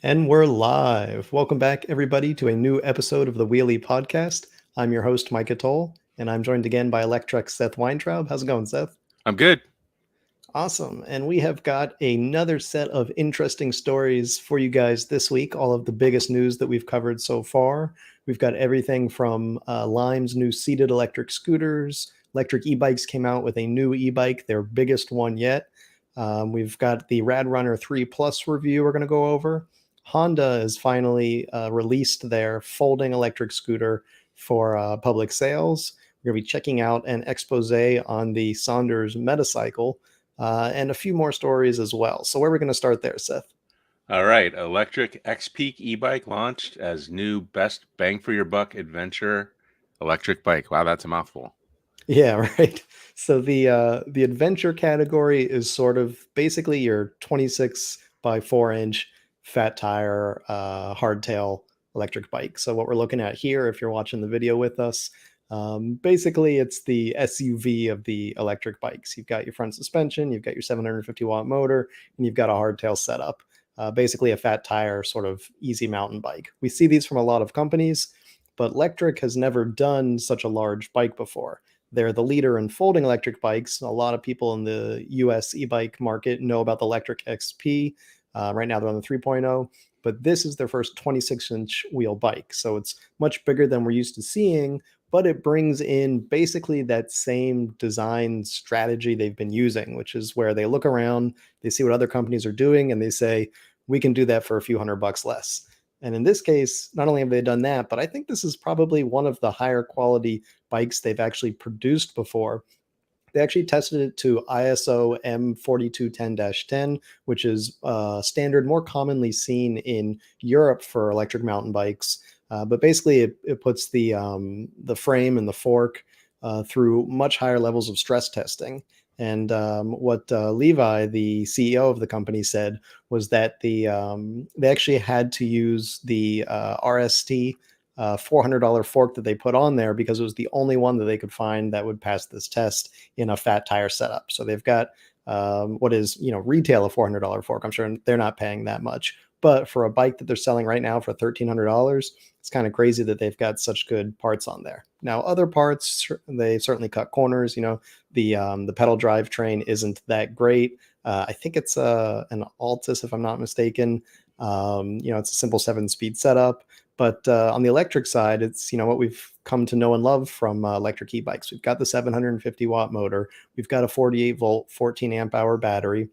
And we're live. Welcome back, everybody, to a new episode of the Wheelie Podcast. I'm your host, Mike Atoll, and I'm joined again by Electrek Seth Weintraub. How's it going, Seth? I'm good. Awesome. And we have got another set of interesting stories for you guys this week. All of the biggest news that we've covered so far. We've got everything from Lime's new seated electric scooters. Electric e-bikes came out with a new e-bike, their biggest one yet. We've got the RadRunner 3 Plus review we're going to go over. Honda has finally released their folding electric scooter for public sales. We're going to be checking out an expose on the SONDORS Metacycle and a few more stories as well. So where are we going to start there, Seth? All right. Lectric XPeak e-bike launched as new best bang for your buck adventure electric bike. Wow, that's a mouthful. Yeah, right. So the adventure category is sort of basically your 26 by 4-inch fat tire hardtail electric bike. So what we're looking at here, if you're watching the video with us, basically it's the SUV of the electric bikes. You've got your front suspension, you've got your 750-watt motor, and you've got a hardtail setup. Basically a fat tire sort of easy mountain bike. We see these from a lot of companies, but Lectric has never done such a large bike before. They're the leader in folding electric bikes. A lot of people in the US e-bike market know about the Lectric XP. Right now they're on the 3.0, but this is their first 26-inch wheel bike. So it's much bigger than we're used to seeing, but it brings in basically that same design strategy they've been using, which is where they look around, they see what other companies are doing, and they say, we can do that for a few $100 less. And in this case, not only have they done that, but I think this is probably one of the higher quality bikes they've actually produced before. They actually tested it to ISO M4210-10, which is standard more commonly seen in Europe for electric mountain bikes. But basically, it puts the frame and the fork through much higher levels of stress testing. And what Levi, the CEO of the company, said was that they actually had to use the RST $400 fork that they put on there because it was the only one that they could find that would pass this test in a fat tire setup. So they've got what is retail a $400 fork. I'm sure they're not paying that much, but for a bike that they're selling right now for $1,300, it's kind of crazy that they've got such good parts on there. Now, other parts they certainly cut corners. The pedal drive train isn't that great. I think it's an Altus, if I'm not mistaken. It's a simple 7-speed setup. But on the electric side, it's what we've come to know and love from electric e-bikes. We've got the 750-watt motor. We've got a 48-volt, 14-amp-hour battery,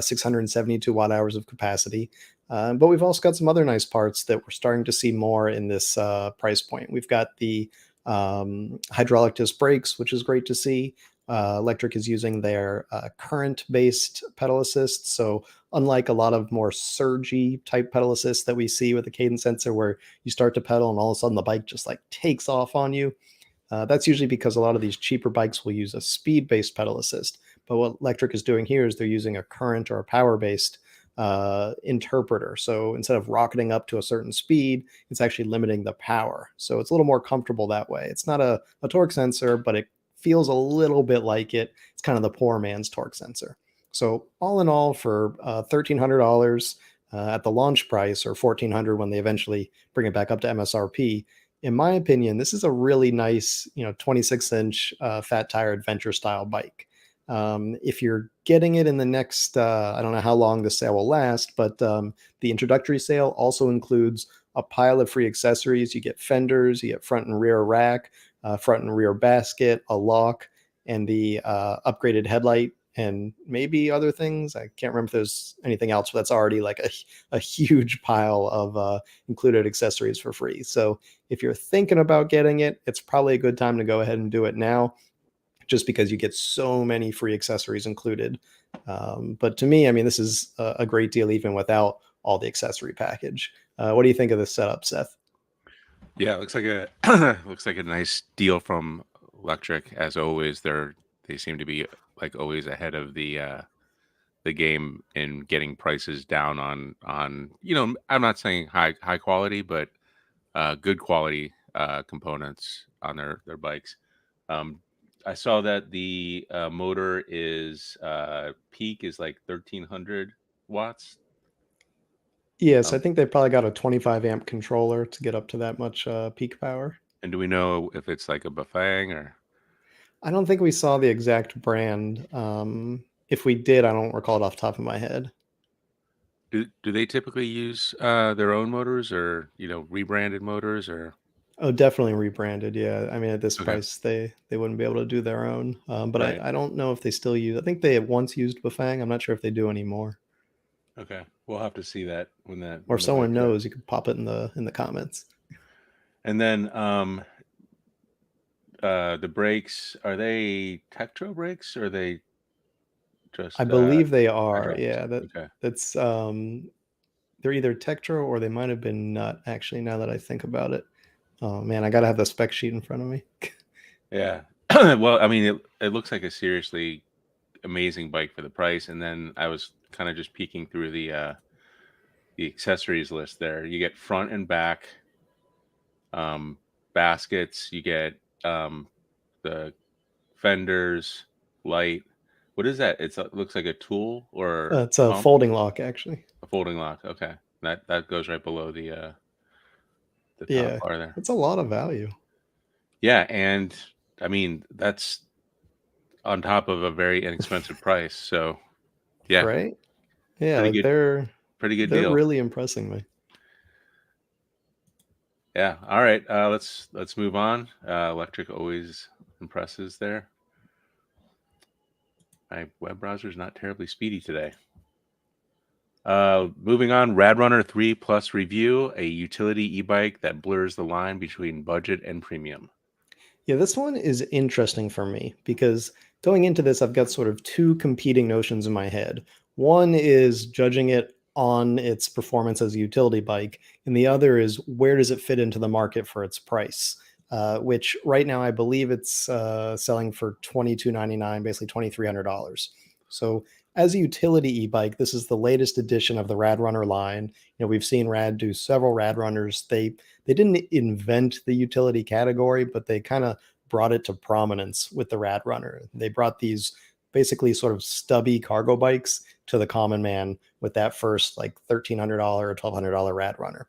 672 watt-hours of capacity. But we've also got some other nice parts that we're starting to see more in this price point. We've got the hydraulic disc brakes, which is great to see. Electric is using their current-based pedal assist. So unlike a lot of more surgy type pedal assists that we see with the cadence sensor, where you start to pedal and all of a sudden the bike just like takes off on you, that's usually because a lot of these cheaper bikes will use a speed-based pedal assist. But what Electric is doing here is they're using a current or a power-based interpreter. So instead of rocketing up to a certain speed, it's actually limiting the power. So it's a little more comfortable that way. It's not a torque sensor, but it feels a little bit like it. It's kind of the poor man's torque sensor. So all in all, for $1,300 at the launch price, or $1,400 when they eventually bring it back up to MSRP, in my opinion, this is a really nice, 26-inch fat tire adventure style bike. If you're getting it in the next, I don't know how long the sale will last, but the introductory sale also includes a pile of free accessories. You get fenders, you get front and rear rack, front and rear basket, a lock, and the upgraded headlight, and maybe other things. I can't remember if there's anything else, but that's already like a huge pile of included accessories for free. So if you're thinking about getting it, it's probably a good time to go ahead and do it now, just because you get so many free accessories included. But to me, I mean, this is a great deal even without all the accessory package. What do you think of this setup, Seth? Yeah, it looks like a looks like a nice deal from Electric. As always, they seem to be like always ahead of the game in getting prices down on I'm not saying high quality, but good quality components on their bikes. Um, I saw that the motor is peak is like 1,300 watts. Yes, I Um, think they probably got a 25 amp controller to get up to that much peak power. and do we know if it's like a Bafang or I don't think we saw the exact brand. If we did, I don't recall it off the top of my head. do they typically use their own motors or rebranded motors or Oh, definitely rebranded. Yeah, I mean at this okay, price, they wouldn't be able to do their own. But I, right? I don't know if they still use. I think they had once used Bafang. I'm not sure if they do anymore. Okay, we'll have to see that Or if when the bike someone arrives. knows, you could pop it in the comments. And then the brakes, are they Tektro brakes or are they I just believe they are. hydraulics? Yeah, Okay. that's they're either Tektro or they might have been Nut. Actually, now that I think about it, oh man, I gotta have the spec sheet in front of me. Yeah. Well, I mean, it looks like a seriously amazing bike for the price. And then I was kind of just peeking through the accessories list there. You get front and back um, baskets. You get the fenders, light. What is that? It looks like a tool or It's a pump, folding lock, actually. a folding lock. Okay, that goes right below the top Yeah, bar there. it's a lot of value, Yeah, and I mean that's on top of a very inexpensive price. So yeah, right? Yeah, pretty like good, pretty good they're deal. really impressing me. Yeah. All right. Let's move on. Electric always impresses there. My web browser is not terribly speedy today. Moving on, RadRunner 3 Plus review, a utility e-bike that blurs the line between budget and premium. Yeah, this one is interesting for me because going into this, I've got sort of two competing notions in my head. One is judging it on its performance as a utility bike, and the other is where does it fit into the market for its price, which right now I believe it's selling for $22.99, basically $2,300. So as a utility e-bike, this is the latest edition of the RadRunner line. We've seen Rad do several Rad Runners. They didn't invent the utility category, but they kind of brought it to prominence with the Rad Runner. They brought these basically sort of stubby cargo bikes to the common man with that first like $1,300 or $1,200 Rad Runner.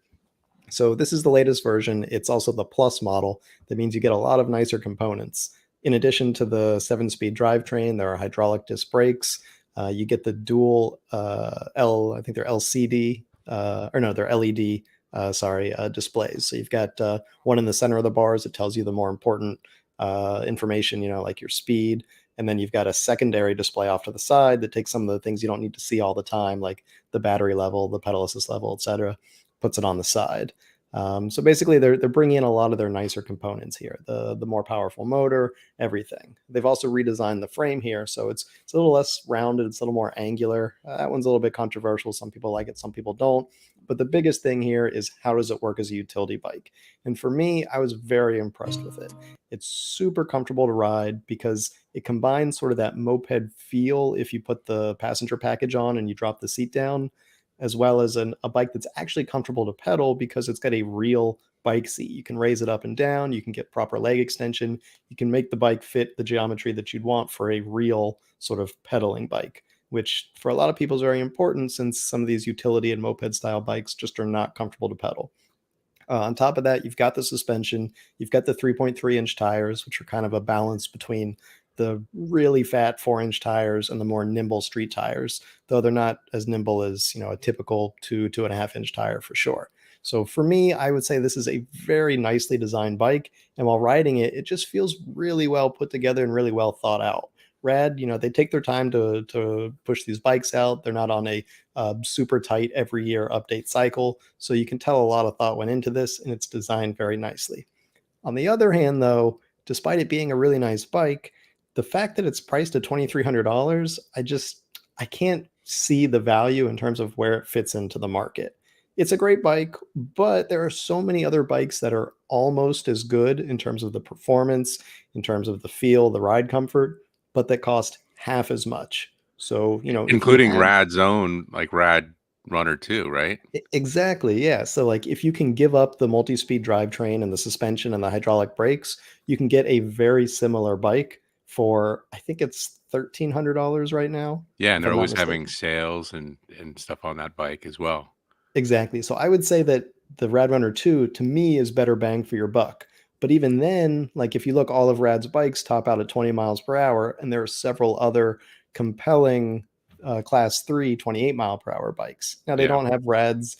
So this is the latest version. It's also the plus model. That means you get a lot of nicer components. In addition to the 7-speed drivetrain, there are hydraulic disc brakes. You get the dual I think they're LCD, or no, they're LED, displays. So you've got one in the center of the bars that tells you the more important information, like your speed. And then you've got a secondary display off to the side that takes some of the things you don't need to see all the time, like the battery level, the pedal assist level, etc., puts it on the side. So basically, they're bringing in a lot of their nicer components here, the more powerful motor, everything. They've also redesigned the frame here, so it's a little less rounded, it's a little more angular. That one's a little bit controversial. Some people like it, some people don't. But the biggest thing here is how does it work as a utility bike? And for me, I was very impressed with it. It's super comfortable to ride because it combines sort of that moped feel if you put the passenger package on and you drop the seat down, as well as a bike that's actually comfortable to pedal because it's got a real bike seat. You can raise it up and down, you can get proper leg extension, you can make the bike fit the geometry that you'd want for a real sort of pedaling bike, which for a lot of people is very important since some of these utility and moped style bikes just are not comfortable to pedal. On top of that, you've got the suspension, you've got the 3.3-inch tires, which are kind of a balance between the really fat 4-inch tires and the more nimble street tires, though they're not as nimble as a typical 2.5-inch tire for sure. So for me, I would say this is a very nicely designed bike, and while riding it, it just feels really well put together and really well thought out. Rad, they take their time to push these bikes out. They're not on a super tight every year update cycle. So you can tell a lot of thought went into this and it's designed very nicely. On the other hand, though, despite it being a really nice bike, the fact that it's priced at $2,300, I can't see the value in terms of where it fits into the market. It's a great bike, but there are so many other bikes that are almost as good in terms of the performance, in terms of the feel, the ride comfort, but that cost half as much. So, if you Including have Rad's own, like Rad Runner 2, right? Exactly, yeah. So like if you can give up the multi-speed drivetrain and the suspension and the hydraulic brakes, you can get a very similar bike for I think it's $1,300 right now, Yeah, and if they're I'm not always having mistaken. sales and stuff on that bike as well. Exactly. So I would say that the RadRunner 2 to me is better bang for your buck. But even then, like if you look, all of Rad's bikes top out at 20 miles per hour, and there are several other compelling class 3 28 mile per hour bikes. Now they Yeah. don't have Rad's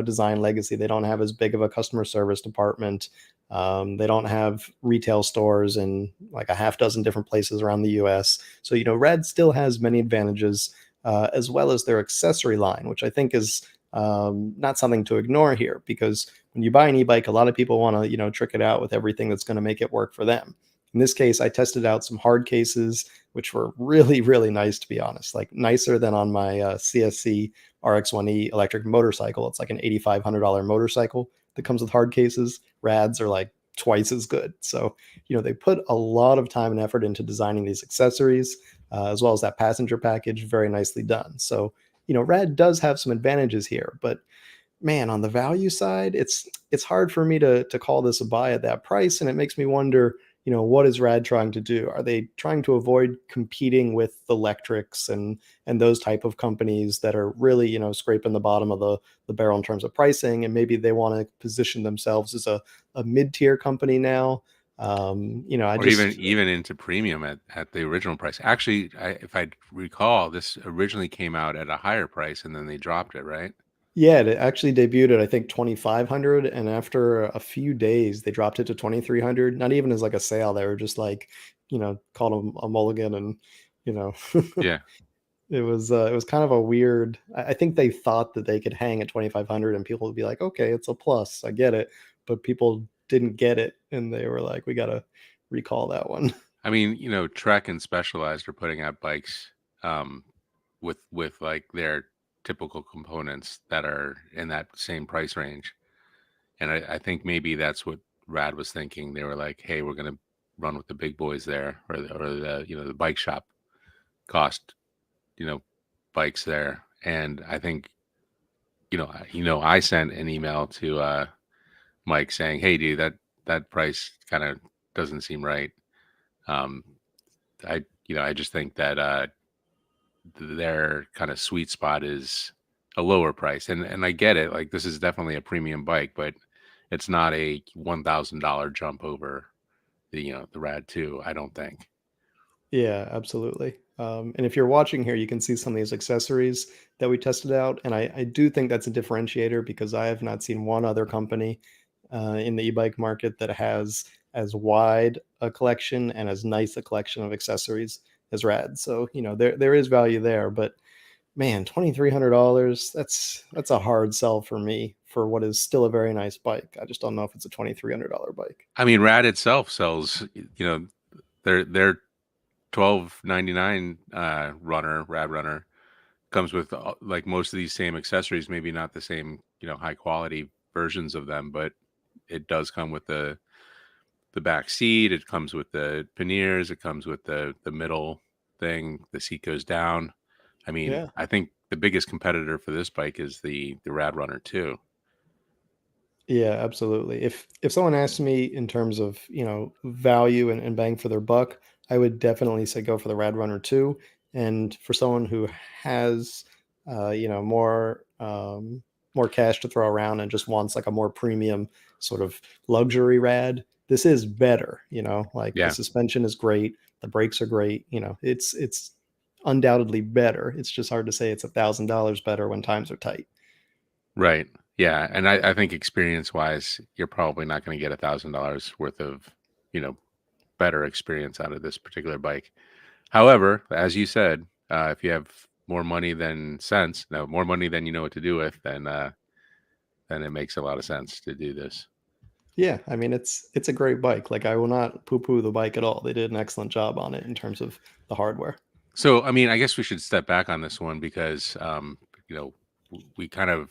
design legacy. They don't have as big of a customer service department. They don't have retail stores in like a half dozen different places around the US. So, Rad still has many advantages, as well as their accessory line, which I think is not something to ignore here, because when you buy an e-bike, a lot of people want to trick it out with everything that's going to make it work for them. In this case, I tested out some hard cases, which were really really nice, to be honest, like nicer than on my CSC RX1E electric motorcycle. It's like an $8,500 motorcycle that comes with hard cases. Rads are like twice as good. So they put a lot of time and effort into designing these accessories, as well as that passenger package. Very nicely done. So Rad does have some advantages here, but man, on the value side, it's hard for me to call this a buy at that price, and it makes me wonder, what is Rad trying to do? Are they trying to avoid competing with the Lectrics and those type of companies that are really, scraping the bottom of the barrel in terms of pricing, and maybe they want to position themselves as a mid-tier company now? I Or even just even into premium at the original price. Actually, if I recall, this originally came out at a higher price and then they dropped it, right? Yeah, it actually debuted at I think 2,500, and after a few days they dropped it to 2,300. Not even as like a sale, they were just like, called them a mulligan, and you know, Yeah. it was kind of a weird. I think they thought that they could hang at 2,500 and people would be like, okay, it's a plus, I get it, but people didn't get it, and they were like, we gotta recall that one. I mean, Trek and Specialized are putting out bikes um, with like their typical components that are in that same price range. And I think maybe that's what Rad was thinking. They were like, hey, we're gonna run with the big boys there, or the bike shop cost, you know, bikes there. And I think, I sent an email to Mike saying, hey, dude, that price kind of doesn't seem right. Um, I just think that their kind of sweet spot is a lower price, and I get it. Like this is definitely a premium bike, but it's not a $1,000 jump over the Rad 2. I don't think. Yeah, absolutely. And if you're watching here, you can see some of these accessories that we tested out. And I do think that's a differentiator, because I have not seen one other company in the e-bike market that has as wide a collection and as nice a collection of accessories as Rad. So, there is value there. But man, $2,300, that's a hard sell for me for what is still a very nice bike. I just don't know if it's a $2,300 bike. I mean, Rad itself sells, their 12.99 runner, Rad Runner, comes with like most of these same accessories. Maybe not the same, high quality versions of them, but it does come with the back seat. It comes with the panniers. It comes with the middle thing. The seat goes down. I mean, Yeah. I think the biggest competitor for this bike is the Rad Runner 2. Yeah, absolutely. If someone asked me in terms of, value and bang for their buck, I would definitely say go for the RadRunner 2. And for someone who has more cash to throw around and just wants like a more premium sort of luxury rad, this is better, like the Yeah, suspension is great, the brakes are great, it's undoubtedly better. It's just hard to say it's $1,000 better when times are tight. right. Yeah, and I think experience wise, you're probably not going to get $1,000 worth of you know better experience out of this particular bike. However, as you said, if you have more money than sense, no more money than you know what to do with, then it makes a lot of sense to do this. Yeah, I mean it's a great bike. Like I will not poo-poo the bike at all. They did an excellent job on it in terms of the hardware. So, I mean, I guess we should step back on this one because, you know, we kind of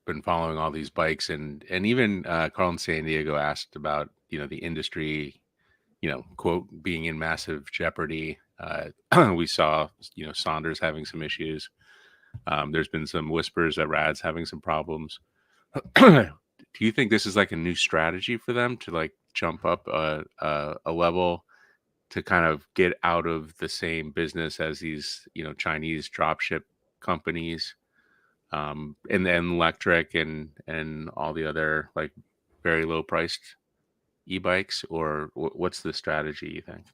been following all these bikes, and even Carl in San Diego asked about, the industry, quote, being in massive jeopardy. We saw, Saunders having some issues. There's been some whispers that Rad's having some problems. Do you think this is like a new strategy for them to like jump up a level to kind of get out of the same business as these, Chinese dropship companies? And then Lectric and all the other like very low priced e-bikes, or what's the strategy you think?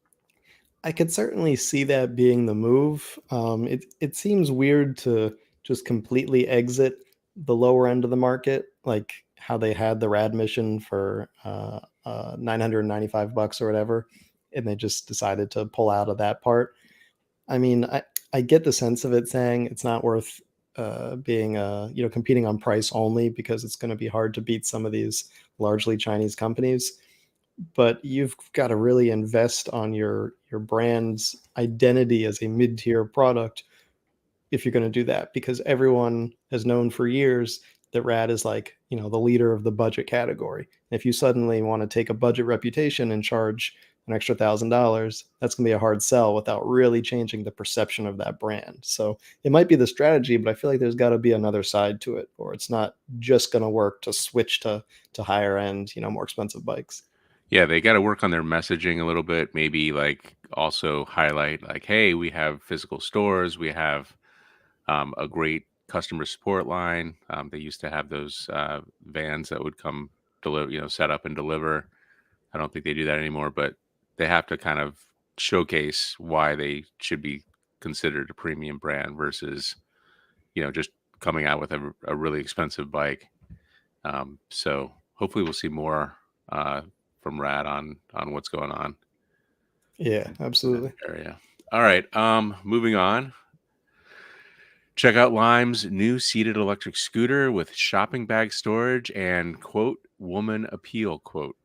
I could certainly see that being the move. It seems weird to just completely exit the lower end of the market, like how they had the Rad mission for $995 or whatever, and they just decided to pull out of that part. I mean, I get the sense of it saying it's not worth being competing on price only because it's going to be hard to beat some of these largely Chinese companies, but you've got to really invest on your brand's identity as a mid-tier product if you're going to do that, because everyone has known for years that Rad is like, the leader of the budget category. And if you suddenly want to take a budget reputation and charge an extra $1,000, that's going to be a hard sell without really changing the perception of that brand. So it might be the strategy, but I feel like there's got to be another side to it, or it's not just going to work to switch to higher end, more expensive bikes. Yeah, they got to work on their messaging a little bit. Maybe like also highlight like, hey, we have physical stores, we have a great customer support line. They used to have those vans that would come deliver, set up and deliver. I don't think they do that anymore, but they have to kind of showcase why they should be considered a premium brand versus, just coming out with a really expensive bike. So hopefully we'll see more uh, from Rad on what's going on Yeah, in that absolutely. area. All right, moving on. Check out Lime's new seated electric scooter with shopping bag storage and quote woman appeal quote.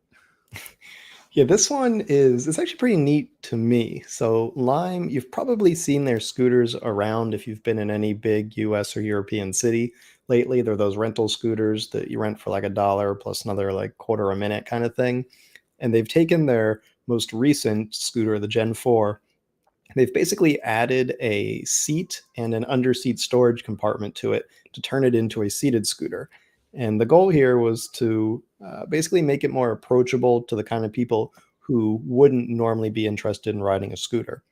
Yeah, this one is it's actually pretty neat to me. So Lime, you've probably seen their scooters around if you've been in any big US or European city lately. They're those rental scooters that you rent for like $1 plus another like quarter a minute kind of thing. And they've taken their most recent scooter, the Gen 4. They've basically added a seat and an underseat storage compartment to it to turn it into a seated scooter. And the goal here was to basically make it more approachable to the kind of people who wouldn't normally be interested in riding a scooter.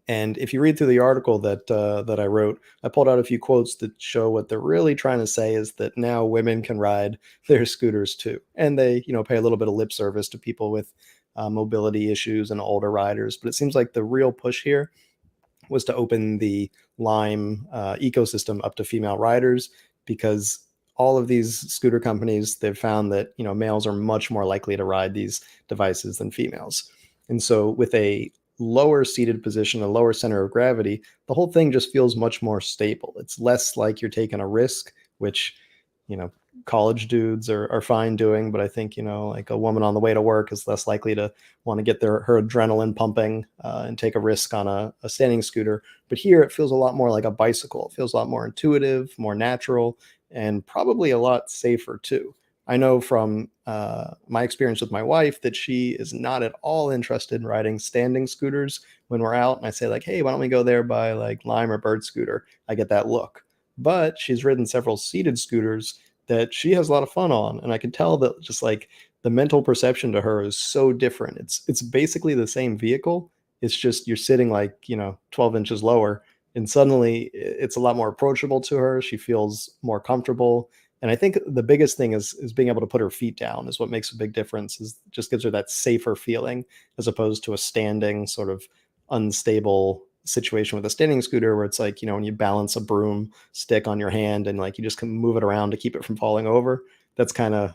And if you read through the article that I wrote, I pulled out a few quotes that show what they're really trying to say is that now women can ride their scooters too, and they pay a little bit of lip service to people with mobility issues and older riders. But it seems like the real push here was to open the Lime ecosystem up to female riders, because all of these scooter companies, they've found that males are much more likely to ride these devices than females. And so with a lower seated position, a lower center of gravity, the whole thing just feels much more stable. It's less like you're taking a risk, which you know college dudes are fine doing, but I think like a woman on the way to work is less likely to want to get her adrenaline pumping and take a risk on a standing scooter. But here it feels a lot more like a bicycle. It feels a lot more intuitive, more natural, and probably a lot safer too. I know from my experience with my wife that she is not at all interested in riding standing scooters when we're out. And I say like, hey, why don't we go there by like Lime or Bird Scooter? I get that look. But she's ridden several seated scooters that she has a lot of fun on, and I can tell that just like the mental perception to her is so different. It's basically the same vehicle. It's just you're sitting like 12 inches lower, and suddenly it's a lot more approachable to her. She feels more comfortable. And I think the biggest thing is being able to put her feet down is what makes a big difference. Is just gives her that safer feeling as opposed to a standing sort of unstable situation with a standing scooter where it's like when you balance a broom stick on your hand and like you just can move it around to keep it from falling over. That's kind of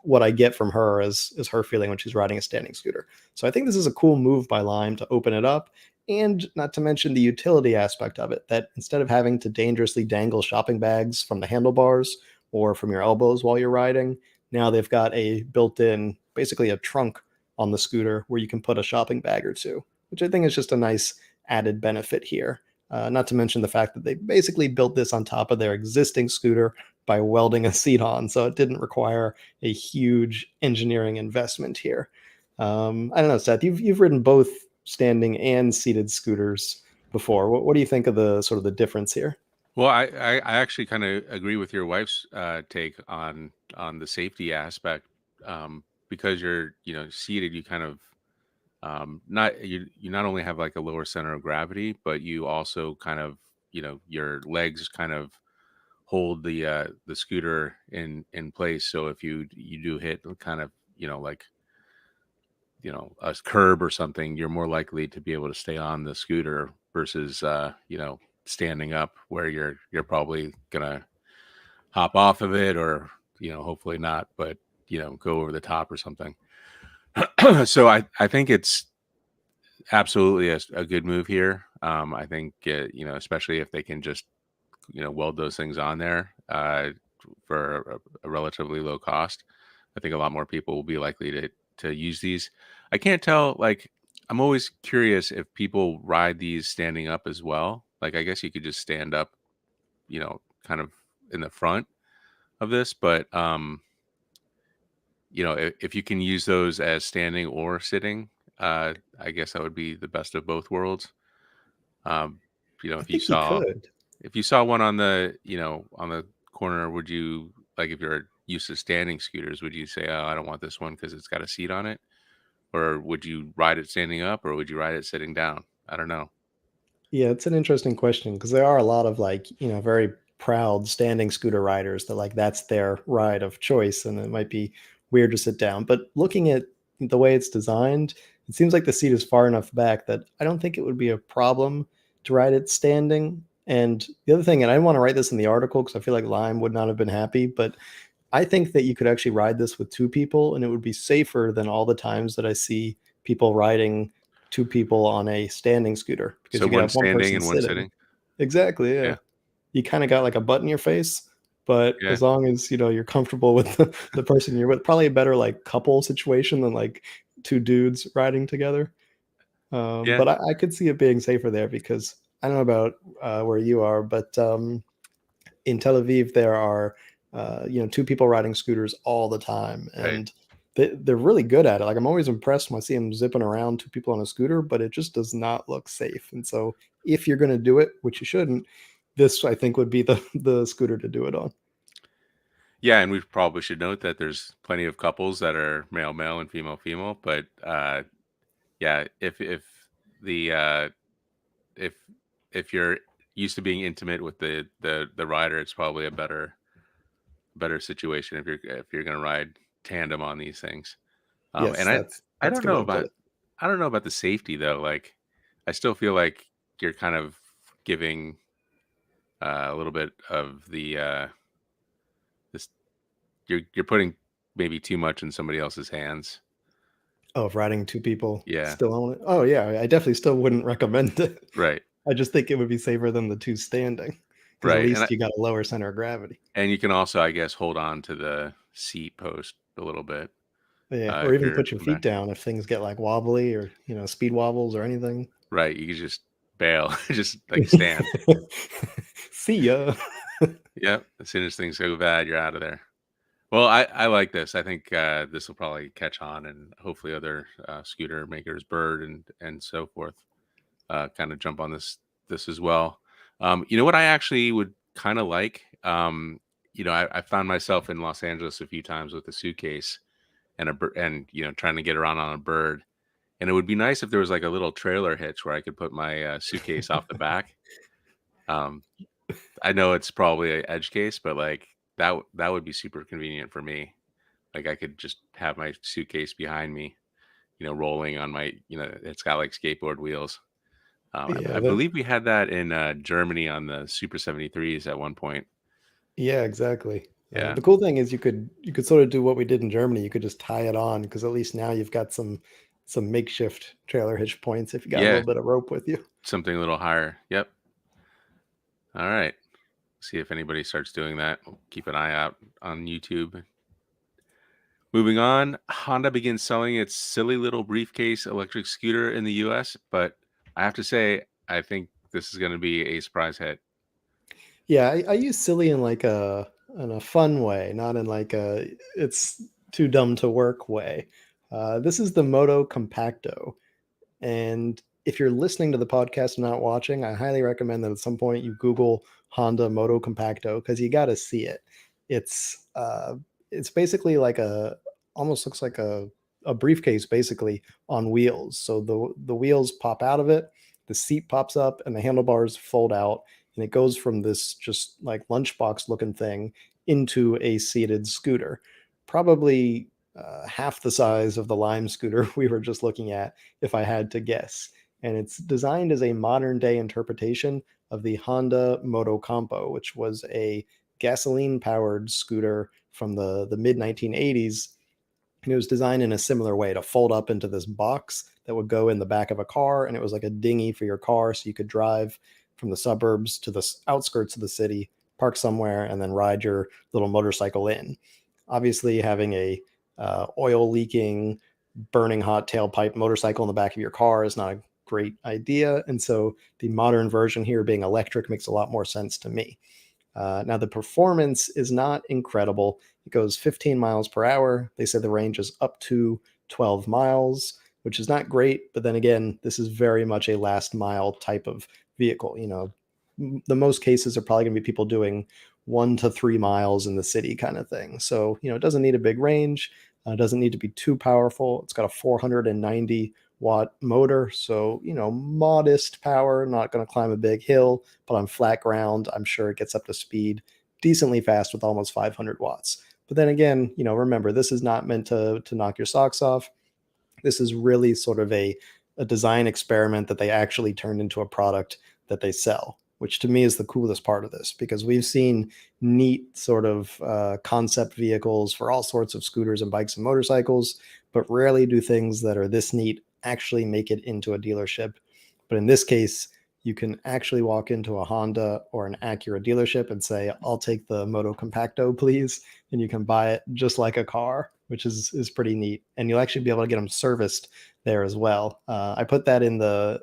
what I get from her as her feeling when she's riding a standing scooter. So I think this is a cool move by Lime to open it up, and not to mention the utility aspect of it, that instead of having to dangerously dangle shopping bags from the handlebars or from your elbows while you're riding, now they've got a built-in, basically a trunk on the scooter where you can put a shopping bag or two, which I think is just a nice added benefit here. Not to mention the fact that they basically built this on top of their existing scooter by welding a seat on, so it didn't require a huge engineering investment here. I don't know, Seth. You've ridden both standing and seated scooters before. What do you think of the sort of the difference here? Well, I actually kind of agree with your wife's take on the safety aspect, because you're seated. You kind of not you not only have like a lower center of gravity, but you also kind of your legs kind of hold the scooter in place. So if you do hit kind of, like, a curb or something, you're more likely to be able to stay on the scooter versus standing up where you're probably gonna hop off of it, or hopefully not, but go over the top or something. So I think it's absolutely a good move here. I think especially if they can just weld those things on there for a relatively low cost. I think a lot more people will be likely to use these. I can't tell. Like, I'm always curious if people ride these standing up as well. Like, I guess you could just stand up, kind of in the front of this, but if you can use those as standing or sitting, I guess that would be the best of both worlds. Um, I if you think you saw could. one on the corner, would you, like, if you're used to standing scooters, would you say, "Oh, I don't want this one because it's got a seat on it," or would you ride it standing up, or would you ride it sitting down? I don't know. Yeah, it's an interesting question because there are a lot of like, very proud standing scooter riders that like that's their ride of choice and it might be weird to sit down. But looking at the way it's designed, it seems like the seat is far enough back that I don't think it would be a problem to ride it standing. And the other thing, and I didn't want to write this in the article because I feel like Lime would not have been happy, but I think that you could actually ride this with two people and it would be safer than all the times that I see people riding two people on a standing scooter because So you could one have one standing person and one sitting. sitting. Exactly, yeah. Yeah, You kind of got like a butt in your face, but yeah, as long as, you're comfortable with the person you're with, probably a better like couple situation than like two dudes riding together. yeah. But I could see it being safer there because I don't know about where you are, but in Tel Aviv, there are two people riding scooters all the time, Right. and they're really good at it. Like I'm always impressed when I see them zipping around two people on a scooter, but it just does not look safe. And so, if you're going to do it, which you shouldn't, this I think would be the scooter to do it on. Yeah, and we probably should note that there's plenty of couples that are male male and female female, but yeah, the if if you're used to being intimate with the rider, it's probably a better situation if you're going to ride tandem on these things. Yes, And I I that's a don't good way know to put about it. I don't know about the safety though. Like, I still feel like you're kind of giving a little bit of the this you're putting maybe too much in somebody else's hands. Oh, if riding two people Yeah, still on it. Oh yeah, I definitely still wouldn't recommend it. right, I just think it would be safer than the two standing because at right, and least you got a lower center of gravity. you can also, I guess, hold on to the seat post a little bit Yeah, or if even you're put your coming feet back. down if things get like wobbly or, speed wobbles or anything. Right, you can just bail, just like stand. See ya. Yep, as soon as things go bad, you're out of there. Well, I like this. I think this will probably catch on, and hopefully other scooter makers, Bird and so forth, kind of jump on this as well. You know what I actually would kind of like? I found myself in Los Angeles a few times with a suitcase and and trying to get around on a Bird, and it would be nice if there was like a little trailer hitch where I could put my suitcase off the back. Um, I know it's probably an edge case, but like that would be super convenient for me. Like, I could just have my suitcase behind me, rolling on my, it's got like skateboard wheels. I Yeah, believe we had that in Germany on the Super 73s at one point. yeah, exactly. Yeah. The cool thing is you could sort of do what we did in Germany. You could just tie it on because at least now you've got some makeshift trailer hitch points if you got a Yeah. little bit of rope with you. Something a little higher. Yep. All right. See if anybody starts doing that. We'll keep an eye out on YouTube. Moving on, Honda begins selling its silly little briefcase electric scooter in the US, but I have to say, I think this is going to be a surprise hit. Yeah, I use silly in like a fun way, not in like a it's too dumb to work way. This is the Moto Compacto. And if you're listening to the podcast and not watching, I highly recommend that at some point you Google Honda Moto Compacto because you got to see it. It's basically like a almost looks like a briefcase basically on wheels. So the wheels pop out of it, the seat pops up, and the handlebars fold out, and it goes from this just like lunchbox looking thing into a seated scooter, probably half the size of the Lime scooter we were just looking at, if I had to guess. And it's designed as a modern day interpretation of the Honda Moto Compo, which was a gasoline powered scooter from the mid 1980s. And it was designed in a similar way to fold up into this box that would go in the back of a car. And it was like a dinghy for your car. So you could drive from the suburbs to the outskirts of the city, park somewhere, and then ride your little motorcycle in. Obviously, having a oil leaking, burning hot tailpipe motorcycle in the back of your car is not a great idea. And so the modern version here being electric makes a lot more sense to me. Now, the performance is not incredible. It goes 15 miles per hour. They say the range is up to 12 miles, which is not great. But then again, this is very much a last mile type of vehicle. The most cases are probably going to be people doing 1 to 3 miles in the city kind of thing. So, it doesn't need a big range. It doesn't need to be too powerful. It's got a 490-watt motor. So, modest power, not going to climb a big hill, but on flat ground, I'm sure it gets up to speed decently fast with almost 500 watts. But then again, remember, this is not meant to knock your socks off. This is really sort of a design experiment that they actually turned into a product that they sell, which to me is the coolest part of this, because we've seen neat sort of concept vehicles for all sorts of scooters and bikes and motorcycles, but rarely do things that are this neat actually make it into a dealership. But in this case, you can actually walk into a Honda or an Acura dealership and say, "I'll take the Moto Compacto, please," and you can buy it just like a car, which is pretty neat. And you'll actually be able to get them serviced there as well. I put that in the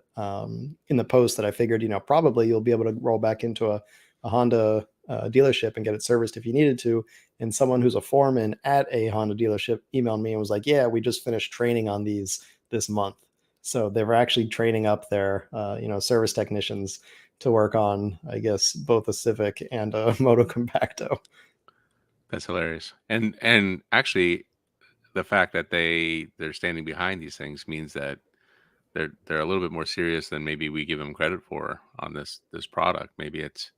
post that I figured, probably you'll be able to roll back into a Honda dealership and get it serviced if you needed to. And someone who's a foreman at a Honda dealership emailed me and was like, "Yeah, we just finished training on these this month." So they were actually training up their, service technicians to work on, I guess, both a Civic and a Moto Compacto. That's hilarious. And actually, the fact that they're standing behind these things means that they're a little bit more serious than maybe we give them credit for on this product. Maybe it's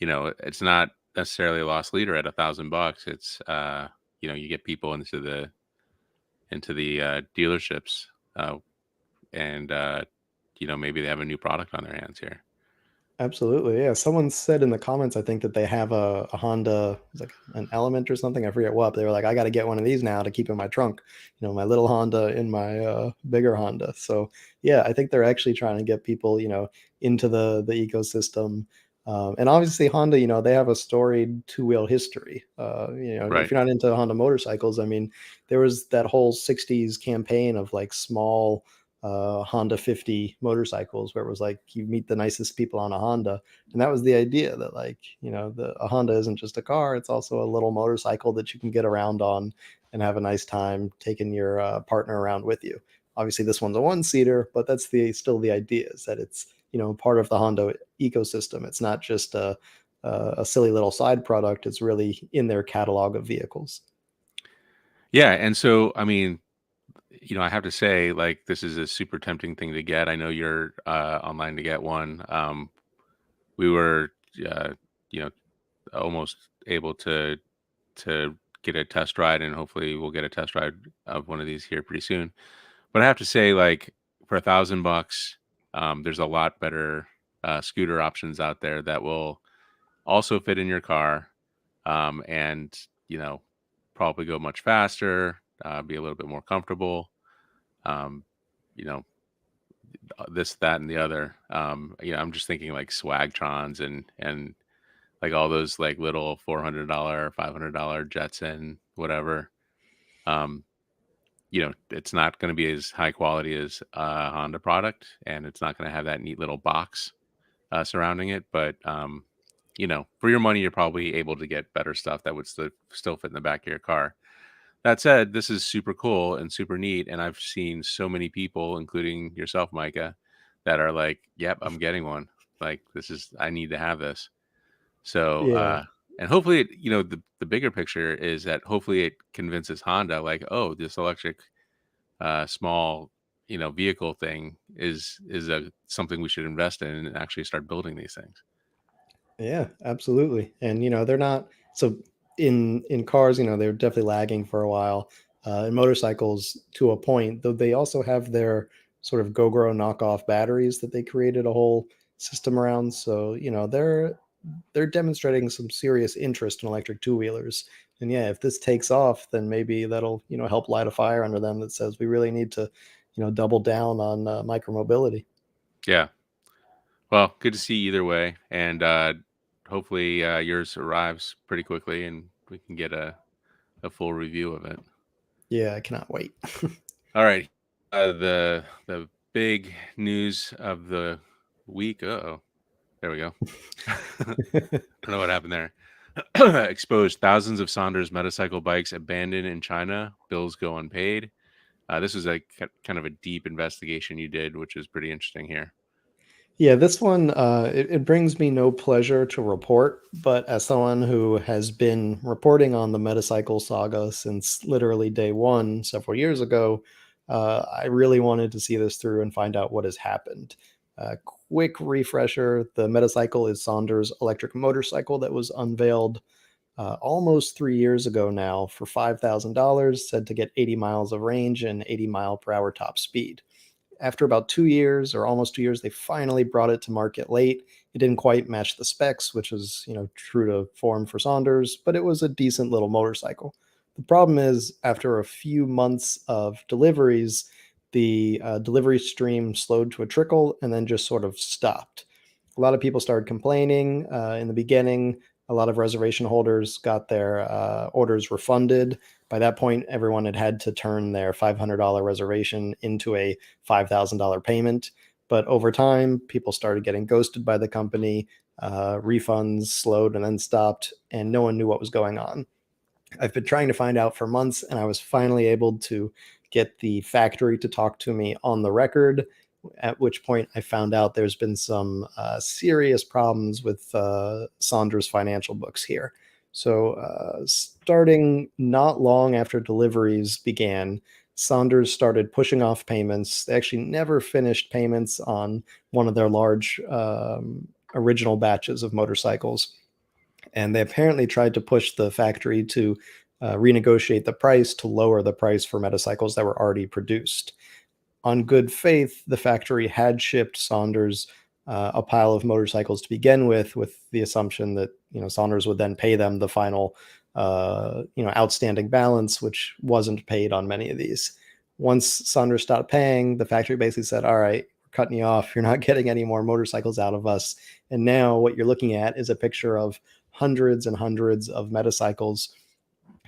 not necessarily a lost leader at $1,000. It's you get people into the dealerships, and maybe they have a new product on their hands here. Absolutely. Yeah. Someone said in the comments, I think that they have a Honda, it's like an Element or something. I forget what. They were like, "I got to get one of these now to keep in my trunk, my little Honda in my bigger Honda." So, yeah, I think they're actually trying to get people, into the ecosystem. And obviously, Honda, they have a storied two-wheel history. If Right. you're not into Honda motorcycles, I mean, there was that whole 60s campaign of like small Honda 50 motorcycles where it was like you meet the nicest people on a Honda. And that was the idea that, like, a Honda isn't just a car, it's also a little motorcycle that you can get around on and have a nice time taking your partner around with you. Obviously, this one's a one-seater, but that's still the idea, is that it's, part of the Honda ecosystem. It's not just a silly little side product. It's really in their catalog of vehicles. Yeah, and so I mean, I have to say, like, this is a super tempting thing to get. I know you're online to get one. We were, uh, you know, almost able to get a test ride, and hopefully we'll get a test ride of one of these here pretty soon. But I have to say, like, for $1,000, there's a lot better scooter options out there that will also fit in your car, and probably go much faster, be a little bit more comfortable. Um, you know, this, that, and the other. I'm just thinking like Swagtrons and like all those like little $400, $500 Jetson, whatever. Um, it's not going to be as high quality as a Honda product, and it's not going to have that neat little box surrounding it. But for your money, you're probably able to get better stuff that would still fit in the back of your car. That said, this is super cool and super neat, and I've seen so many people, including yourself, Micah, that are like, "Yep, I'm getting one. Like, I need to have this." So, Yeah. and hopefully, the bigger picture is that hopefully it convinces Honda, like, "Oh, this electric, small, vehicle thing is a something we should invest in and actually start building these things." Yeah, absolutely. And they're not so in cars, they're definitely lagging for a while. In motorcycles to a point, though they also have their sort of GoGro knockoff batteries that they created a whole system around. So, they're demonstrating some serious interest in electric two-wheelers. And yeah, if this takes off, then maybe that'll, help light a fire under them that says we really need to, double down on micromobility. Yeah. Well, good to see either way, and hopefully yours arrives pretty quickly, and we can get a full review of it. Yeah, I cannot wait. All right. The big news of the week. Oh, there we go. I don't know what happened there. Exposed thousands of Saunders Metacycle bikes abandoned in China. Bills go unpaid. This was a kind of a deep investigation you did, which is pretty interesting here. Yeah, this one, it brings me no pleasure to report, but as someone who has been reporting on the Metacycle saga since literally day one several years ago, I really wanted to see this through and find out what has happened. Quick refresher, the Metacycle is Saunders' electric motorcycle that was unveiled almost 3 years ago now for $5,000, said to get 80 miles of range and 80-mile-per-hour top speed. After about 2 years or almost 2 years, they finally brought it to market late. It didn't quite match the specs, which was, true to form for Saunders, but it was a decent little motorcycle. The problem is, after a few months of deliveries, the delivery stream slowed to a trickle and then just sort of stopped. A lot of people started complaining in the beginning. A lot of reservation holders got their orders refunded. By that point, everyone had to turn their $500 reservation into a $5,000 payment. But over time, people started getting ghosted by the company. Refunds slowed and then stopped, and no one knew what was going on. I've been trying to find out for months, and I was finally able to get the factory to talk to me on the record. At which point, I found out there's been some serious problems with Saunders' financial books here. So, starting not long after deliveries began, Saunders started pushing off payments. They actually never finished payments on one of their large original batches of motorcycles, and they apparently tried to push the factory to renegotiate the price to lower the price for motorcycles that were already produced. On good faith, the factory had shipped Saunders a pile of motorcycles to begin with the assumption that Saunders would then pay them the final outstanding balance, which wasn't paid on many of these. Once Saunders stopped paying, the factory basically said, "All right, we're cutting you off. You're not getting any more motorcycles out of us." And now what you're looking at is a picture of hundreds and hundreds of metacycles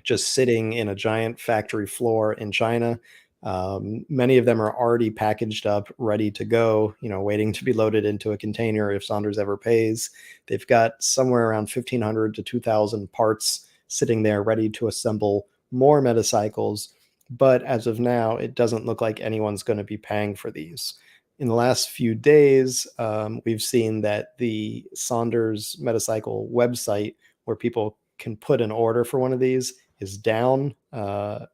just sitting in a giant factory floor in China. Many of them are already packaged up, ready to go, waiting to be loaded into a container if Saunders ever pays. They've got somewhere around 1,500 to 2,000 parts sitting there ready to assemble more metacycles. But as of now, it doesn't look like anyone's going to be paying for these. In the last few days, we've seen that the Saunders Metacycle website, where people can put an order for one of these, is down.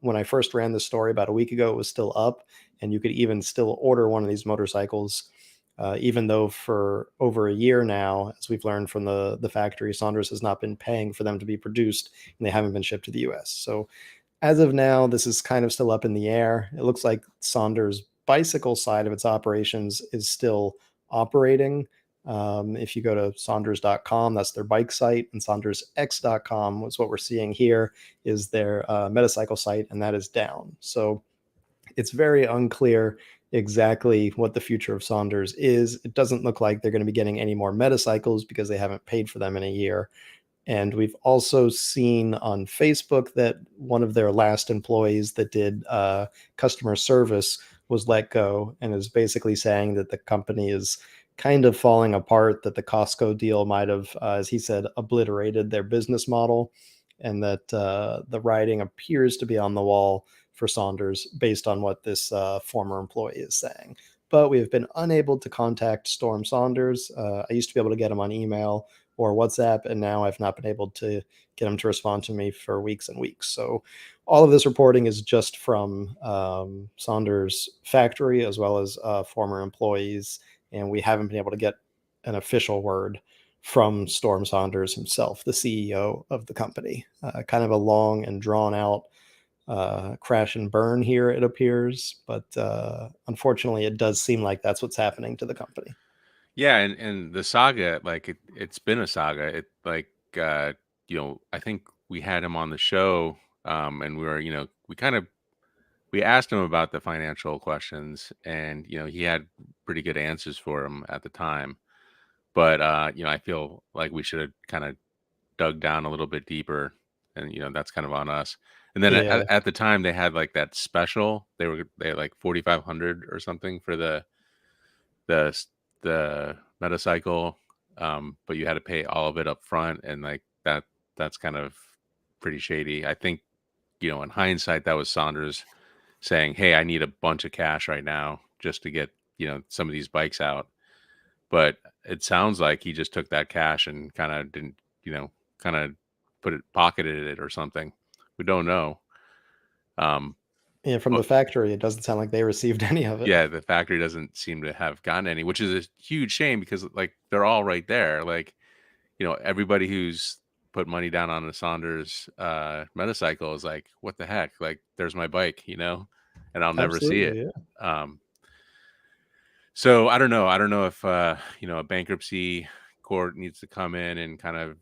When I first ran this story about a week ago, it was still up, and you could even still order one of these motorcycles, even though for over a year now, as we've learned from the factory, Saunders has not been paying for them to be produced, and they haven't been shipped to the US. So as of now, this is kind of still up in the air. It looks like Saunders' bicycle side of its operations is still operating. If you go to Saunders.com, that's their bike site, and SaundersX.com was what we're seeing here is their metacycle site, and that is down. So it's very unclear exactly what the future of Saunders is. It doesn't look like they're going to be getting any more metacycles because they haven't paid for them in a year. And we've also seen on Facebook that one of their last employees that did customer service was let go, and is basically saying that the company is kind of falling apart, that the Costco deal might have, as he said, obliterated their business model, and that the writing appears to be on the wall for Saunders based on what this former employee is saying. But we have been unable to contact Storm Saunders. I used to be able to get him on email or WhatsApp, and now I've not been able to get him to respond to me for weeks and weeks. So all of this reporting is just from Saunders' factory as well as former employees, and we haven't been able to get an official word from Storm Saunders himself, the CEO of the company. Kind of a long and drawn out crash and burn here, it appears, but unfortunately, it does seem like that's what's happening to the company. Yeah, and the saga, like it's been a saga. It like I think we had him on the show, and we were, we asked him about the financial questions, and he had pretty good answers for him at the time. But I feel like we should have kind of dug down a little bit deeper, and that's kind of on us. And then Yeah, at the time they had like that special. They had like 4,500 or something for the s- the Metacycle, but you had to pay all of it up front, and like that's kind of pretty shady. I think in hindsight that was Saunders saying, "Hey, I need a bunch of cash right now just to get some of these bikes out." But it sounds like he just took that cash and kind of didn't, kind of pocketed it or something. We don't know. Um, yeah. From the but factory, it doesn't sound like they received any of it. yeah, the factory doesn't seem to have gotten any, which is a huge shame because like they're all right there. Like, everybody who's put money down on the Saunders Metacycle is like, what the heck? Like, there's my bike, and I'll never see it. Absolutely, yeah. Um, so I don't know. I don't know if a bankruptcy court needs to come in and kind of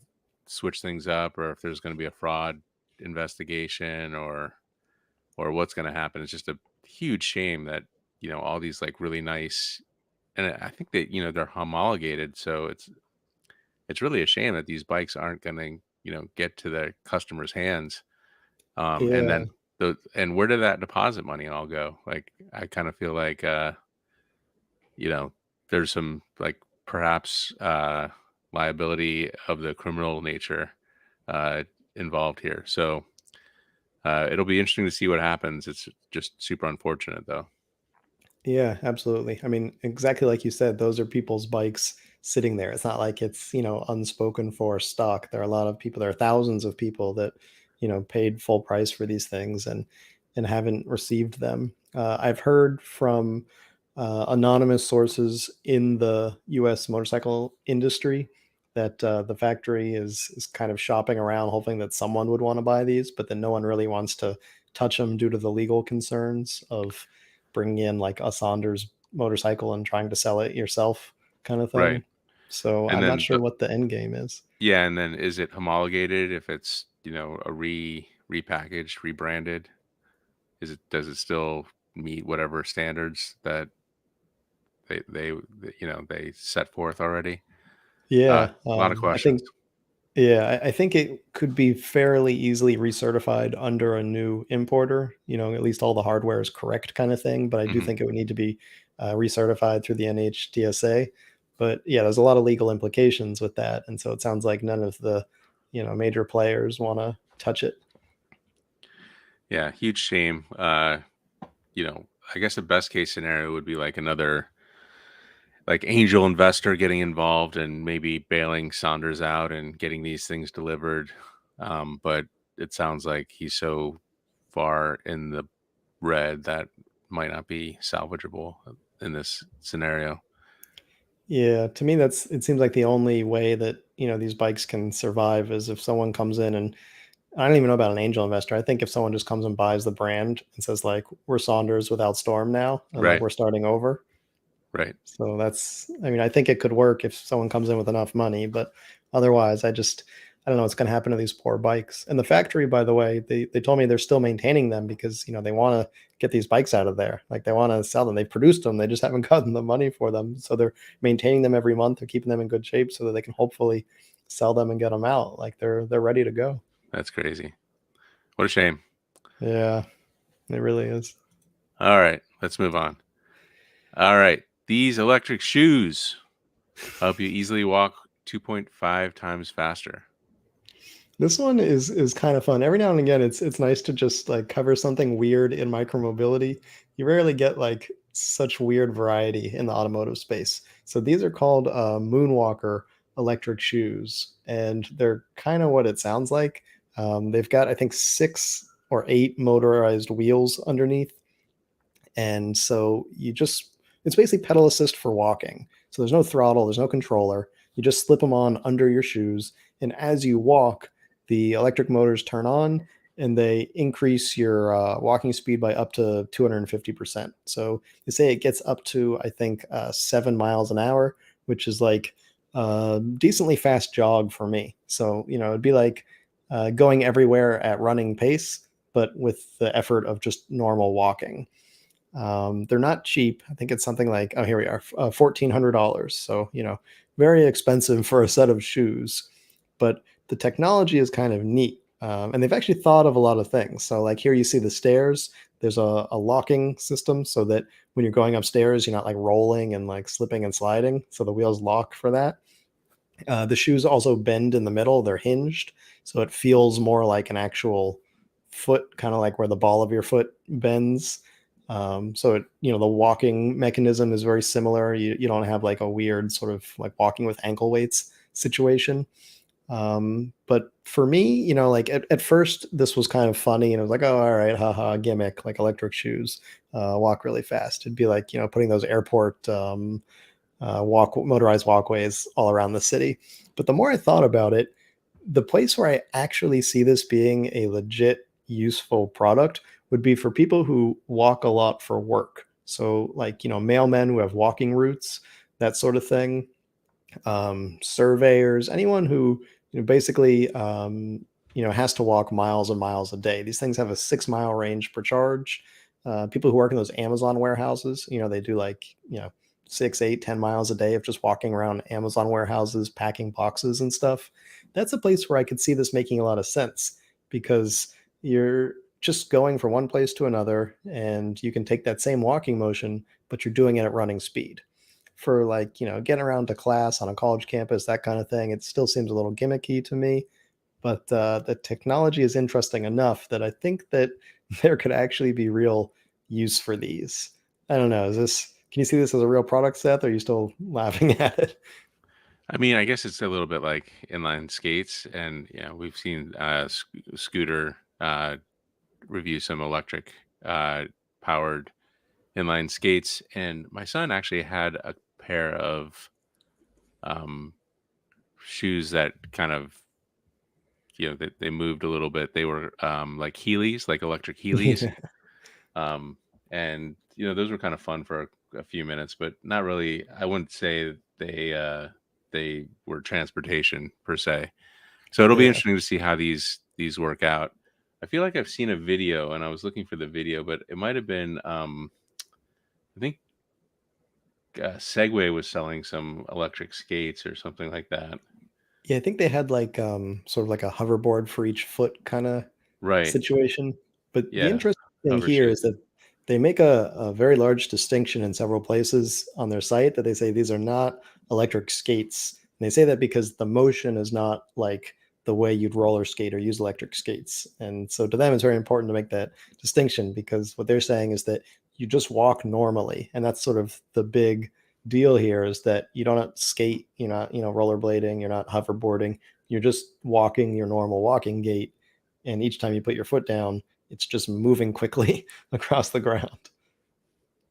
switch things up, or if there's going to be a fraud investigation, or what's going to happen. It's just a huge shame that all these like really nice, and I think that they're homologated, so it's really a shame that these bikes aren't going to get to the customers' hands. And Yeah, then and where did that deposit money all go? Like I kind of feel like you know, there's some like perhaps liability of the criminal nature uh, involved here. So it'll be interesting to see what happens. It's just super unfortunate, though. yeah, absolutely. I mean, exactly like you said, those are people's bikes sitting there. It's not like it's, unspoken for stock. There are a lot of people, there are thousands of people that, paid full price for these things and haven't received them. I've heard from anonymous sources in the US motorcycle industry that the factory is kind of shopping around hoping that someone would want to buy these, but then no one really wants to touch them due to the legal concerns of bringing in like a Saunders motorcycle and trying to sell it yourself kind of Right. thing. So And I'm not then, sure what the end game is. yeah, and then is it homologated if it's, a repackaged, rebranded? Does it still meet whatever standards that they set forth already? Yeah, A lot of I questions. think yeah, I think it could be fairly easily recertified under a new importer. At least all the hardware is correct, kind of thing. But I do Hmm. think it would need to be recertified through the NHTSA. But yeah, there's a lot of legal implications with that, and so it sounds like none of the major players want to touch it. Yeah, huge shame. You know, I guess the best case scenario would be like another like angel investor getting involved and maybe bailing Saunders out and getting these things delivered. But it sounds like he's so far in the red that might not be salvageable in this scenario. Yeah, to me, it seems like the only way that these bikes can survive is if someone comes in and I don't even know about an angel investor. I think if someone just comes and buys the brand and says like we're Saunders without Storm now and like Right. we're starting over. Right. So I mean, I think it could work if someone comes in with enough money, but otherwise I don't know what's going to happen to these poor bikes. And the factory, by the way, they told me they're still maintaining them because, they want to get these bikes out of there. Like they want to sell them. They've produced them. They just haven't gotten the money for them. So they're maintaining them every month. They're keeping them in good shape so that they can hopefully sell them and get them out. Like they're ready to go. That's crazy. What a shame. Yeah, it really is. All right. Let's move on. All right. These electric shoes help you easily walk 2.5 times faster. This one is kind of fun. Every now and again, it's nice to just like cover something weird in micromobility. You rarely get like such weird variety in the automotive space. So these are called Moonwalker electric shoes, and they're kind of what it sounds like. They've got I think 6 or 8 motorized wheels underneath, and so it's basically pedal assist for walking. So there's no throttle, there's no controller. You just slip them on under your shoes, and as you walk, the electric motors turn on and they increase your walking speed by up to 250%. So they say it gets up to, I think, 7 miles an hour, which is like a decently fast jog for me. So, it'd be like going everywhere at running pace, but with the effort of just normal walking. They're not cheap. I think it's something like, oh, here we are, $1,400. So, very expensive for a set of shoes. But the technology is kind of neat. And they've actually thought of a lot of things. So, like here you see the stairs, there's a locking system so that when you're going upstairs, you're not like rolling and like slipping and sliding. So the wheels lock for that. The shoes also bend in the middle, they're hinged. So it feels more like an actual foot, kind of like where the ball of your foot bends. So the walking mechanism is very similar. You don't have like a weird sort of like walking with ankle weights situation. But for me, like at first this was kind of funny and it was like, oh, all right, haha, gimmick, like electric shoes, walk really fast. It'd be like, putting those airport motorized walkways all around the city. But the more I thought about it, the place where I actually see this being a legit useful product would be for people who walk a lot for work. So like, mailmen who have walking routes, that sort of thing. Surveyors, anyone who basically has to walk miles and miles a day. These things have a 6 mile range per charge. People who work in those Amazon warehouses, they do like 6, 8, 10 miles a day of just walking around Amazon warehouses, packing boxes and stuff. That's a place where I could see this making a lot of sense because you're just going from one place to another and you can take that same walking motion, but you're doing it at running speed. For like, getting around to class on a college campus, that kind of thing, it still seems a little gimmicky to me. But the technology is interesting enough that I think that there could actually be real use for these. I don't know. Can you see this as a real product, Seth? Or are you still laughing at it? I mean, I guess it's a little bit like inline skates, and we've seen Scooter review some electric powered inline skates, and my son actually had a pair of um, shoes that kind of they moved a little bit. They were like Heelys, like electric Heelys, Yeah. um, and those were kind of fun for a few minutes, but not really. I wouldn't say they were transportation per se. So it'll be Yeah. interesting to see how these work out. I feel like I've seen a video, and I was looking for the video, but it might have been I think Segway was selling some electric skates or something like that. Yeah, I think they had like sort of like a hoverboard for each foot kind of Right. situation. But the Yeah. interesting thing Hover here is skates. that they make a very large distinction in several places on their site that they say these are not electric skates. And they say that because the motion is not like the way you'd roller skate or use electric skates. And so to them, it's very important to make that distinction because what they're saying is that you just walk normally. And that's sort of the big deal here is that you don't skate, you're not, rollerblading, you're not hoverboarding, you're just walking your normal walking gait. And each time you put your foot down, it's just moving quickly across the ground.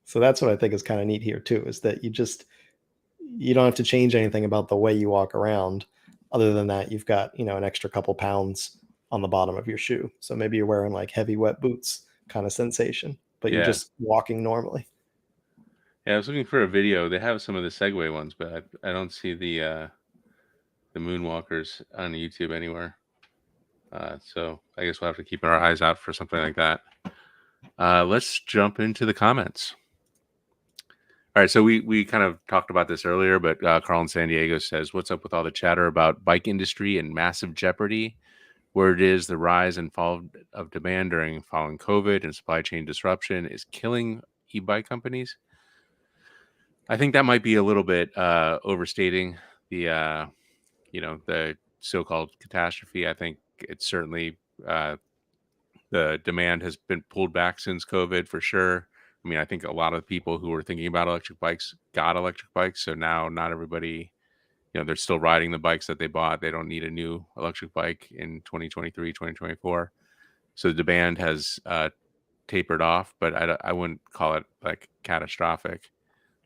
So that's what I think is kind of neat here too, is that you don't have to change anything about the way you walk around. Other than that, you've got, an extra couple pounds on the bottom of your shoe. So maybe you're wearing like heavy wet boots kind of sensation, but you're Yeah. just walking normally. Yeah, I was looking for a video. They have some of the Segway ones, but I don't see the Moonwalkers on YouTube anywhere. So I guess we'll have to keep our eyes out for something like that. Let's jump into the comments. All right, so we kind of talked about this earlier, but Carl in San Diego says, "What's up with all the chatter about bike industry and massive jeopardy? Where it is the rise and fall of demand during following COVID and supply chain disruption is killing e-bike companies." I think that might be a little bit overstating the the so-called catastrophe. I think it's certainly uh, the demand has been pulled back since COVID for sure. I mean, I think a lot of people who were thinking about electric bikes got electric bikes. So now not everybody, they're still riding the bikes that they bought. They don't need a new electric bike in 2023, 2024. So the demand has tapered off, but I wouldn't call it like catastrophic.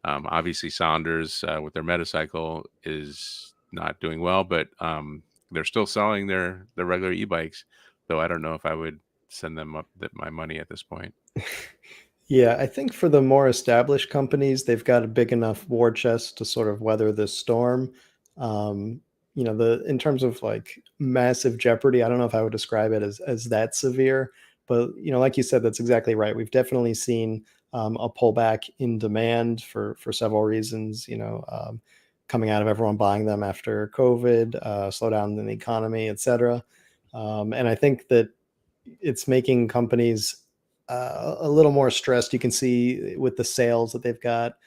Obviously, Saunders with their Metacycle is not doing well, but they're still selling their regular e-bikes. Though I don't know if I would send them up my money at this point. Yeah, I think for the more established companies, they've got a big enough war chest to sort of weather this storm. Um, the in terms of like massive jeopardy, I don't know if I would describe it as that severe, but like you said, that's exactly right. We've definitely seen a pullback in demand for several reasons. Coming out of everyone buying them after COVID, slowdown in the economy, etc. And I think that it's making companies a little more stressed. You can see with the sales that they've got.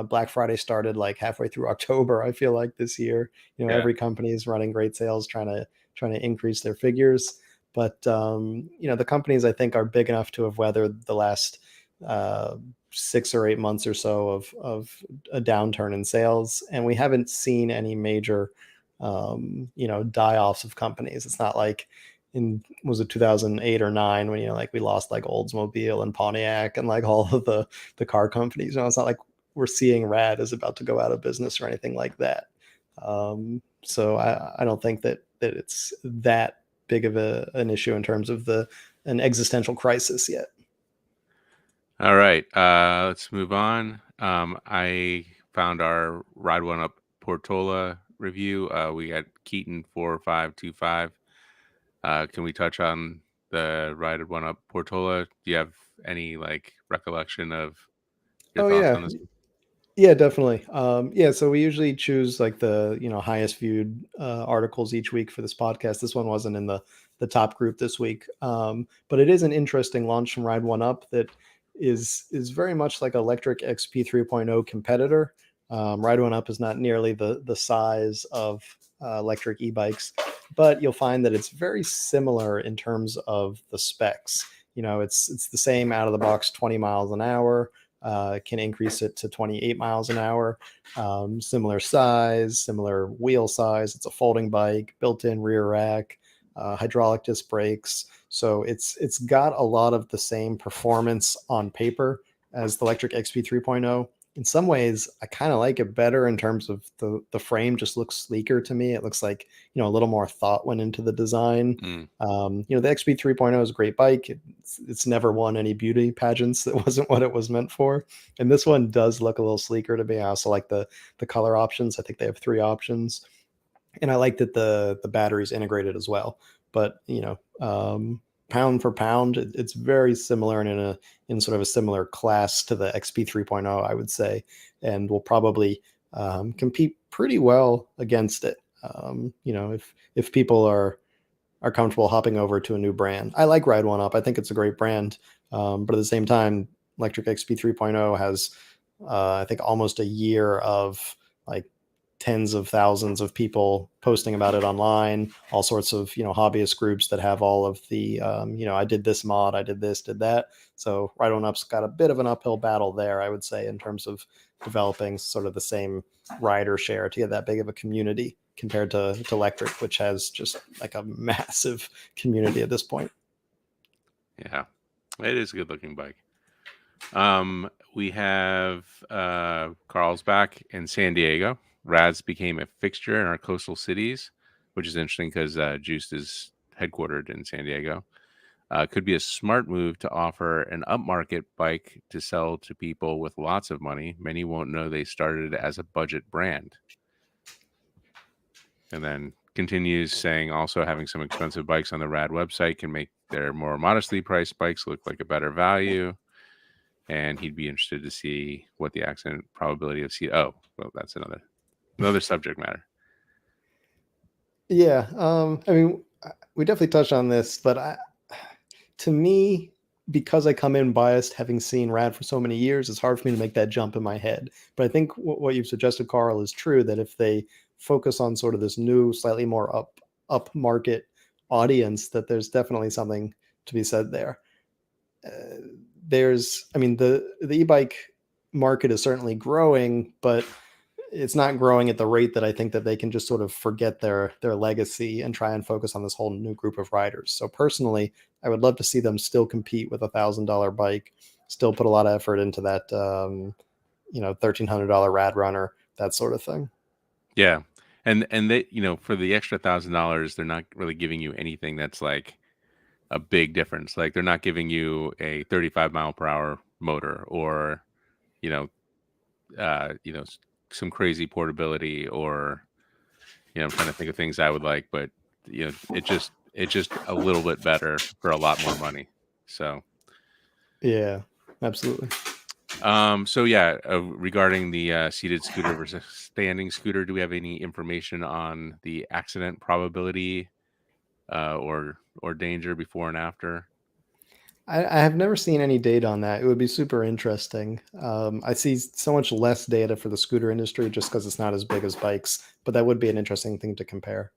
Black Friday started like halfway through October. I feel like this year, Yeah. every company is running great sales, trying to increase their figures. But the companies I think are big enough to have weathered the last 6 or 8 months or so of a downturn in sales, and we haven't seen any major die offs of companies. It's not like in was it 2008 or 9 when like we lost like Oldsmobile and Pontiac and like all of the car companies. It's not like we're seeing Rad is about to go out of business or anything like that. So I don't think that it's that big of an issue in terms of an existential crisis yet. All right. Let's move on. I found our Ride One Up Portola review. We got Keaton 4525. Can we touch on the Ride One Up Portola? Do you have any like recollection of your Oh thoughts yeah, on this? yeah, definitely. Yeah, so we usually choose like the highest viewed articles each week for this podcast. This one wasn't in the top group this week, but it is an interesting launch from Ride One Up that is very much like a Lectric XP 3.0 competitor. Ride One Up is not nearly the size of electric e-bikes, but you'll find that it's very similar in terms of the specs. It's the same out of the box 20 miles an hour. Can increase it to 28 miles an hour. Similar size, similar wheel size. It's a folding bike, built-in rear rack, hydraulic disc brakes. So it's got a lot of the same performance on paper as the Lectric XP 3.0. In some ways, I kind of like it better in terms of the frame just looks sleeker to me. It looks like a little more thought went into the design. Mm, The XP 3.0 is a great bike. It's never won any beauty pageants. That wasn't what it was meant for. And this one does look a little sleeker to me. I also like the color options. I think they have 3 options, and I like that the battery's integrated as well. But pound for pound, it's very similar and in sort of a similar class to the XP 3.0, I would say, and will probably compete pretty well against it. If people are comfortable hopping over to a new brand. I like Ride One Up. I think it's a great brand. But at the same time, Lectric XP 3.0 has, I think, almost a year of like tens of thousands of people posting about it online, all sorts of, hobbyist groups that have all of the, I did this mod, I did this, did that. So Ride One Up's got a bit of an uphill battle there, I would say, in terms of developing sort of the same rider share to get that big of a community compared to Lectric, which has just like a massive community at this point. yeah, it is a good looking bike. We have Carlsbad in San Diego. Rads became a fixture in our coastal cities, which is interesting because Juiced is headquartered in San Diego. Could be a smart move to offer an upmarket bike to sell to people with lots of money. Many won't know they started as a budget brand. And then continues saying also having some expensive bikes on the Rad website can make their more modestly priced bikes look like a better value. And he'd be interested to see what the accident probability of seat. Oh, well, that's another subject matter. Yeah, I mean, we definitely touched on this, but to me, because I come in biased, having seen Rad for so many years, it's hard for me to make that jump in my head. But I think what you've suggested, Carl, is true. That if they focus on sort of this new, slightly more up market audience, that there's definitely something to be said there. I mean, the e-bike market is certainly growing, but it's not growing at the rate that I think that they can just sort of forget their legacy and try and focus on this whole new group of riders. So personally, I would love to see them still compete with $1,000 bike, still put a lot of effort into that $1,300 RadRunner, that sort of thing. Yeah. And they, for the extra $1,000, they're not really giving you anything that's like a big difference. Like they're not giving you a 35 mile per hour motor, or you know, some crazy portability, or I'm trying to think of things I would like, but it's just a little bit better for a lot more money. So, Yeah, absolutely. so yeah, regarding the seated scooter versus standing scooter, do we have any information on the accident probability, or danger before and after? I have never seen any data on that. It would be super interesting. I see so much less data for the scooter industry just because it's not as big as bikes, but that would be an interesting thing to compare.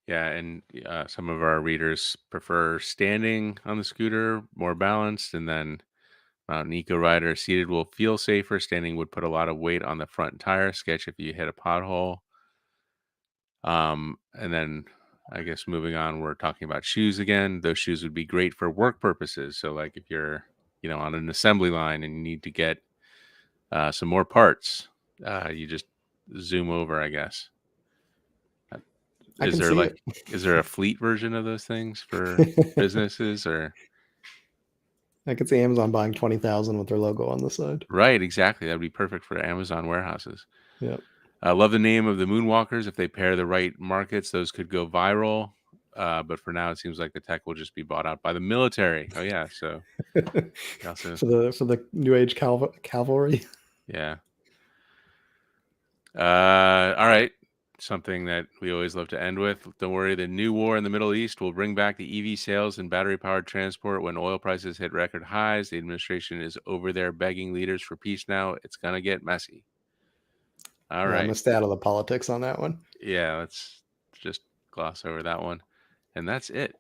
Yeah, and some of our readers prefer standing on the scooter, more balanced, and then Mountain Eco Rider seated will feel safer. Standing would put a lot of weight on the front tire. Sketch if you hit a pothole. And then I guess moving on, we're talking about shoes again. Those shoes would be great for work purposes. So like if you're, on an assembly line and you need to get some more parts, you just zoom over, I guess. Uh, I Is can there see like, it. is there a fleet version of those things for businesses, or? I could see Amazon buying 20,000 with their logo on the side. Right, exactly. That would be perfect for Amazon warehouses. Yeah. I love the name of the Moonwalkers. If they pair the right markets, those could go viral. But for now, it seems like the tech will just be bought out by the military. Oh yeah, so they also, For the new age cavalry. yeah. All right. Something that we always love to end with. Don't worry, the new war in the Middle East will bring back the EV sales and battery-powered transport when oil prices hit record highs. The administration is over there begging leaders for peace now. It's gonna get messy. All Yeah, I'm right. gonna stay out of the politics on that one. Yeah, let's just gloss over that one. And that's it.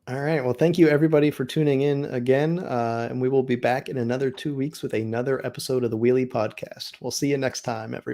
All right. Well, thank you everybody for tuning in again. And we will be back in another 2 weeks with another episode of the Wheelie Podcast. We'll see you next time, everyone.